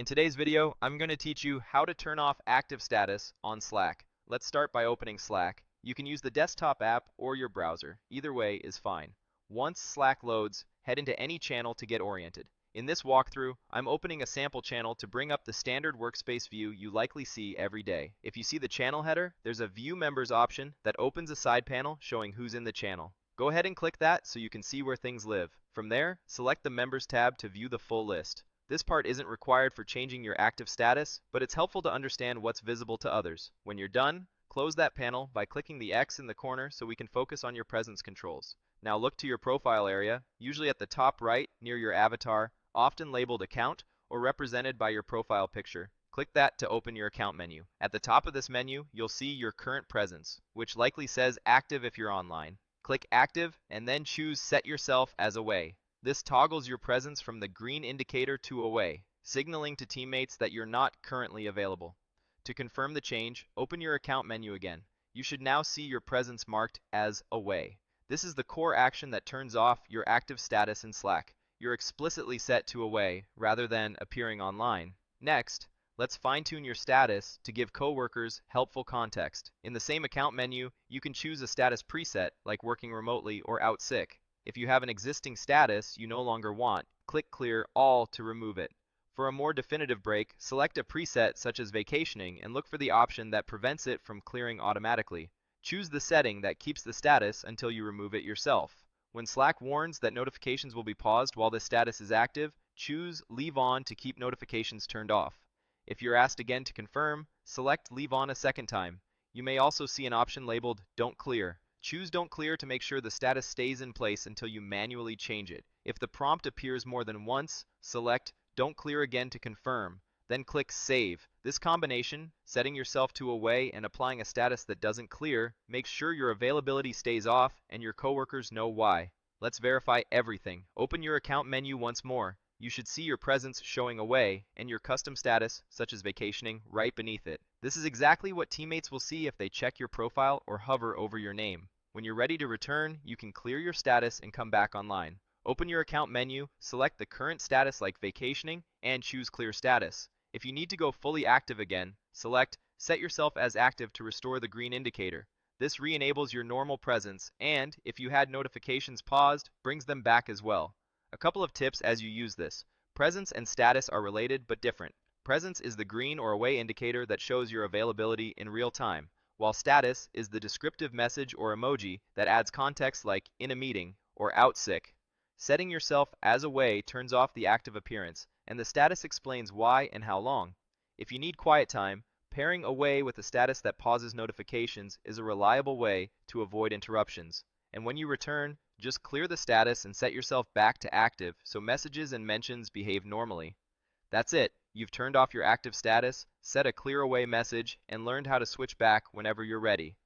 In today's video, I'm going to teach you how to turn off active status on Slack. Let's start by opening Slack. You can use the desktop app or your browser. Either way is fine. Once Slack loads, head into any channel to get oriented. In this walkthrough, I'm opening a sample channel to bring up the standard workspace view you likely see every day. If you see the channel header, there's a View Members option that opens a side panel showing who's in the channel. Go ahead and click that so you can see where things live. From there, select the Members tab to view the full list. This part isn't required for changing your active status, but it's helpful to understand what's visible to others. When you're done, close that panel by clicking the X in the corner so we can focus on your presence controls. Now look to your profile area, usually at the top right near your avatar, often labeled Account or represented by your profile picture. Click that to open your account menu. At the top of this menu, you'll see your current presence, which likely says Active if you're online. Click Active and then choose Set Yourself as Away. This toggles your presence from the green indicator to away, signaling to teammates that you're not currently available. To confirm the change, open your account menu again. You should now see your presence marked as away. This is the core action that turns off your active status in Slack. You're explicitly set to away rather than appearing online. Next, let's fine-tune your status to give coworkers helpful context. In the same account menu, you can choose a status preset like working remotely or out sick. If you have an existing status you no longer want, click Clear All to remove it. For a more definitive break, select a preset such as vacationing and look for the option that prevents it from clearing automatically. Choose the setting that keeps the status until you remove it yourself. When Slack warns that notifications will be paused while this status is active, choose Leave On to keep notifications turned off. If you're asked again to confirm, select Leave On a second time. You may also see an option labeled Don't Clear. Choose Don't Clear to make sure the status stays in place until you manually change it. If the prompt appears more than once, select Don't Clear again to confirm, then click Save. This combination, setting yourself to away and applying a status that doesn't clear, makes sure your availability stays off and your coworkers know why. Let's verify everything. Open your account menu once more. You should see your presence showing away and your custom status, such as vacationing, right beneath it. This is exactly what teammates will see if they check your profile or hover over your name. When you're ready to return, you can clear your status and come back online. Open your account menu, select the current status like vacationing, and choose Clear Status. If you need to go fully active again, select Set Yourself as Active to restore the green indicator. This re-enables your normal presence and, if you had notifications paused, brings them back as well. A couple of tips as you use this. Presence and status are related but different. Presence is the green or away indicator that shows your availability in real time, while status is the descriptive message or emoji that adds context like in a meeting or out sick. Setting yourself as away turns off the active appearance, and the status explains why and how long. If you need quiet time, pairing away with a status that pauses notifications is a reliable way to avoid interruptions. And when you return, just clear the status and set yourself back to active so messages and mentions behave normally. That's it. You've turned off your active status, set a clear away message, and learned how to switch back whenever you're ready.